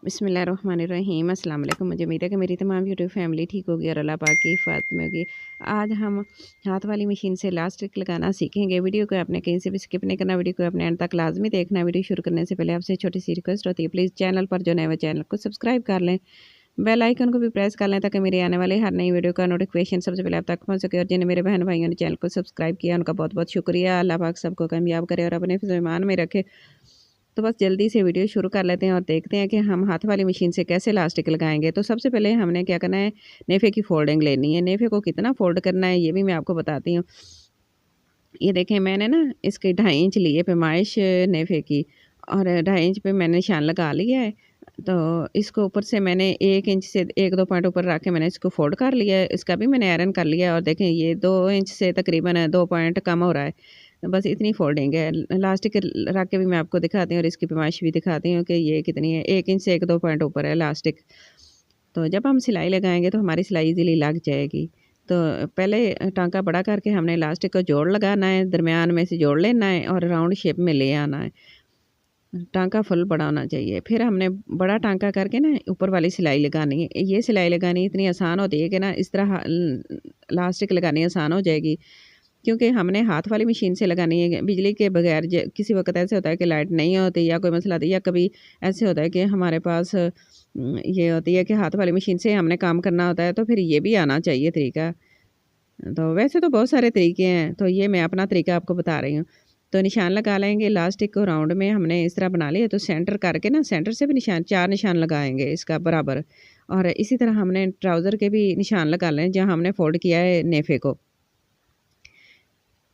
बिस्मिल्लाहिर्रहमानिर्रहीम। अस्सलाम वालेकुम। मुझे उम्मीद है कि मेरी तमाम यूट्यूब फैमिली ठीक होगी और अल्लाह पाक की हिफ़ाज़त में होगी। आज हम हाथ वाली मशीन से इलास्टिक लगाना सीखेंगे। वीडियो को आपने कहीं से भी स्किप नहीं करना, वीडियो को अपने एंड तक लाज़मी देखना है। वीडियो शुरू करने से पहले आपसे छोटी सी रिक्वेस्ट होती है, प्लीज़ चैनल पर जो नए वो चैनल को सब्सक्राइब कर लें, बेल आइकन को भी प्रेस कर लें ताकि मेरी आने वाली हर नई वीडियो का नोटिफिकेशन सबसे पहले आप तक पहुँच सके। और जिन्हें मेरे बहन भाइयों ने चैनल को सब्सक्राइब किया उनका बहुत बहुत शुक्रिया। अल्लाह पाक सबको कामयाब करे और अपने हिफ्ज़-ओ ईमान में रखे। तो बस जल्दी से वीडियो शुरू कर लेते हैं और देखते हैं कि हम हाथ वाली मशीन से कैसे इलास्टिक लगाएंगे। तो सबसे पहले हमने क्या करना है, नेफे की फोल्डिंग लेनी है। नेफे को कितना फोल्ड करना है ये भी मैं आपको बताती हूँ। ये देखें, मैंने ना इसके 2.5 इंच लिए पैमाइश नेफे की, और 2.5 इंच पे मैंने निशान लगा लिया है। तो इसको ऊपर से मैंने 1 इंच से 1-2 पॉइंट ऊपर रख के मैंने इसको फोल्ड कर लिया है। इसका भी मैंने आयरन कर लिया है और देखें ये 2 इंच से तकरीबन 2 पॉइंट कम हो रहा है। बस इतनी फोल्डिंग है। इलास्टिक रख के भी मैं आपको दिखाती हूँ और इसकी पैमाइश भी दिखाती हूँ कि ये कितनी है। 1 इंच से 1-2 पॉइंट ऊपर है इलास्टिक। तो जब हम सिलाई लगाएँगे तो हमारी सिलाई ईज़िली लग जाएगी। तो पहले टाँका बड़ा करके हमने इलास्टिक को जोड़ लगाना है, दरमियान में से जोड़ लेना है और राउंड शेप में ले आना है। टाँका फुल बड़ा होना चाहिए। फिर हमने बड़ा टाँका करके ना ऊपर वाली सिलाई लगानी है। ये सिलाई लगानी इतनी आसान होती है कि ना इस तरह इलास्टिक लगानी आसान हो जाएगी। क्योंकि हमने हाथ वाली मशीन से लगानी है, बिजली के बगैर किसी वक़्त ऐसे होता है कि लाइट नहीं होती या कोई मसला आता है, या कभी ऐसे होता है कि हमारे पास ये होती है कि हाथ वाली मशीन से हमने काम करना होता है, तो फिर ये भी आना चाहिए तरीका। तो वैसे तो बहुत सारे तरीके हैं, तो ये मैं अपना तरीका आपको बता रही हूँ। तो निशान लगा लेंगे, इलास्टिक को राउंड में हमने इस तरह बना लिया, तो सेंटर करके ना सेंटर से भी निशान 4 निशान लगाएँगे इसका बराबर। और इसी तरह हमने ट्राउज़र के भी निशान लगा लें जहाँ हमने फ़ोल्ड किया है नेफे को।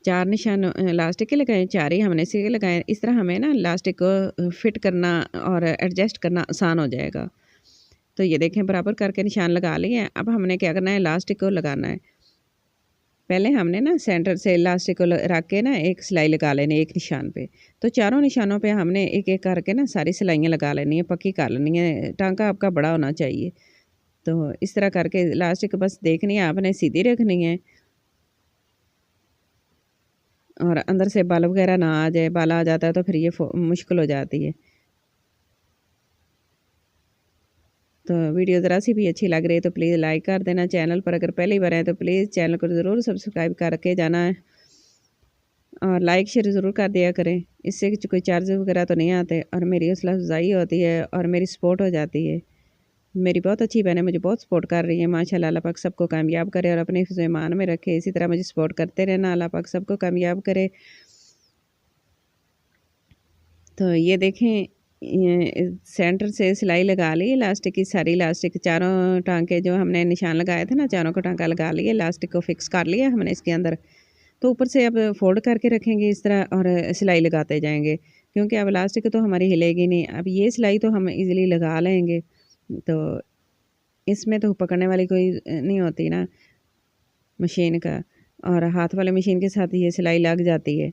4 निशान इलास्टिक के लगाए, 4 ही हमने इसी के लगाए। इस तरह हमें ना इलास्टिक को फिट करना और एडजस्ट करना आसान हो जाएगा। तो ये देखें, बराबर करके निशान लगा लिए हैं। अब हमने क्या करना है, इलास्टिक को लगाना है। पहले हमने ना सेंटर से इलास्टिक को रख के ना एक सिलाई लगा लेनी है एक निशान पे। तो चारों निशानों पे हमने एक-एक करके ना सारी सिलाइयाँ लगा लेनी है, पक्की कर लेनी है। टाँका आपका बड़ा होना चाहिए। तो इस तरह करके इलास्टिक बस देखनी है आपने, सीधी रखनी है और अंदर से बाल वगैरह ना आ जाए। बाल आ जाता है तो फिर ये मुश्किल हो जाती है। तो वीडियो ज़रा-सी भी अच्छी लग रही है तो प्लीज़ लाइक कर देना। चैनल पर अगर पहली बार आए तो प्लीज़ चैनल को ज़रूर सब्सक्राइब करके जाना है और लाइक शेयर ज़रूर कर दिया करें। इससे कुछ कोई चार्जेस वगैरह तो नहीं आते और मेरी हौसला अफ़ज़ाई होती है और मेरी सपोर्ट हो जाती है। मेरी बहुत अच्छी बहनें मुझे बहुत सपोर्ट कर रही हैं। माशाल्लाह, अल्लाह पाक सबको कामयाब करे और अपने हिफ्ज़ ईमान में रखे। इसी तरह मुझे सपोर्ट करते रहना। अल्लाह पाक सबको कामयाब करे। तो ये देखें, ये सेंटर से सिलाई लगा ली इलास्टिक की, सारी इलास्टिक चारों टाँके जो हमने निशान लगाए थे ना, चारों को टाँका लगा लिया, इलास्टिक को फिक्स कर लिया हमने इसके अंदर। तो ऊपर से अब फ़ोल्ड करके रखेंगे इस तरह और सिलाई लगाते जाएँगे, क्योंकि अब इलास्टिक तो हमारी हिलेगी नहीं। अब ये सिलाई तो हम ईज़िली लगा लेंगे। तो इसमें तो पकड़ने वाली कोई नहीं होती ना मशीन का, और हाथ वाली मशीन के साथ ये सिलाई लग जाती है।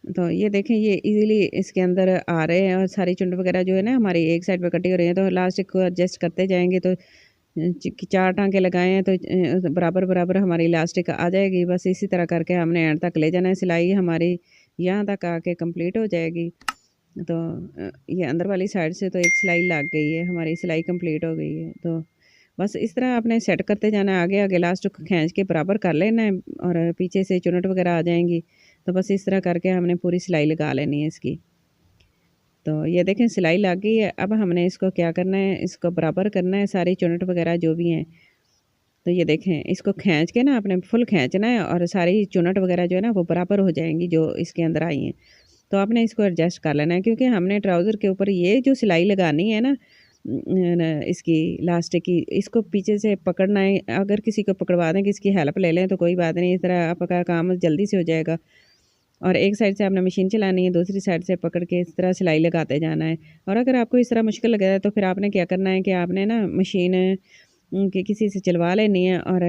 तो ये देखें, ये इज़िली इसके अंदर आ रहे हैं और सारी चुंड वगैरह जो है ना हमारी एक साइड पे कटी हो रही है। तो इलास्टिक को एडजस्ट करते जाएँगे तो 4 टाँके लगाए हैं तो बराबर-बराबर हमारी इलास्टिक आ जाएगी। बस इसी तरह करके हमने एंड तक ले जाना है। सिलाई हमारी यहाँ तक आके कंप्लीट हो जाएगी। तो ये अंदर वाली साइड से तो एक सिलाई लग गई है, हमारी सिलाई कंप्लीट हो गई है। तो बस इस तरह आपने सेट करते जाना है, आगे-आगे इलास्टिक को खींच के बराबर कर लेना है और पीछे से चुन्नट वगैरह आ जाएँगी। तो बस इस तरह करके हमने पूरी सिलाई लगा लेनी है इसकी। तो ये देखें, सिलाई लग गई है। अब हमने इसको क्या करना है, इसको बराबर करना है, सारी चुन्नट वगैरह जो भी हैं। तो ये देखें, इसको खींच के ना आपने फुल खींचना है और सारी चुन्नट वगैरह जो है ना वो बराबर हो जाएँगी जो इसके अंदर आई हैं। तो आपने इसको एडजस्ट कर लेना है, क्योंकि हमने ट्राउज़र के ऊपर ये जो सिलाई लगानी है ना, न इसकी इलास्टिक की, इसको पीछे से पकड़ना है। अगर किसी को पकड़वा दें, किसी की हेल्प ले लें तो कोई बात नहीं, इस तरह आपका काम जल्दी से हो जाएगा। और एक साइड से आपने मशीन चलानी है, दूसरी साइड से पकड़ के इस तरह सिलाई लगाते जाना है। और अगर आपको इस तरह मुश्किल लग रहा है तो फिर आपने क्या करना है कि आपने ना मशीन कि किसी से चलवा लेनी है और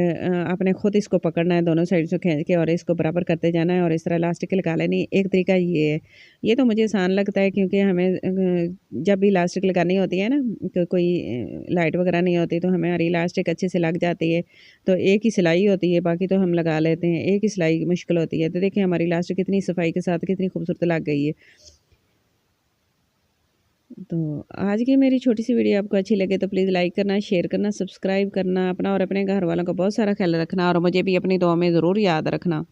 आपने खुद इसको पकड़ना है दोनों साइड से खींच के और इसको बराबर करते जाना है और इस तरह इलास्टिक लगा लेनी है। एक तरीका ये है। ये तो मुझे आसान लगता है, क्योंकि हमें जब भी इलास्टिक लगानी होती है ना, कोई लाइट वगैरह नहीं होती तो हमें हमारी इलास्टिक अच्छे से लग जाती है। तो एक ही सिलाई होती है, बाकी तो हम लगा लेते हैं। एक ही सिलाई मुश्किल होती है। तो देखिए, हमारी इलास्टिक कितनी सफाई के साथ कितनी खूबसूरत लग गई है। तो आज की मेरी छोटी सी वीडियो आपको अच्छी लगे तो प्लीज़ लाइक करना, शेयर करना, सब्सक्राइब करना, अपना और अपने घर वालों का बहुत सारा ख्याल रखना और मुझे भी अपनी दुआ में ज़रूर याद रखना।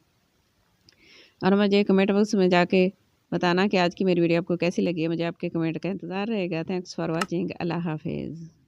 और मुझे कमेंट बॉक्स में जाके बताना कि आज की मेरी वीडियो आपको कैसी लगी है। मुझे आपके कमेंट का इंतज़ार रहेगा। Thanks for watching. अल्लाह हाफ़िज़।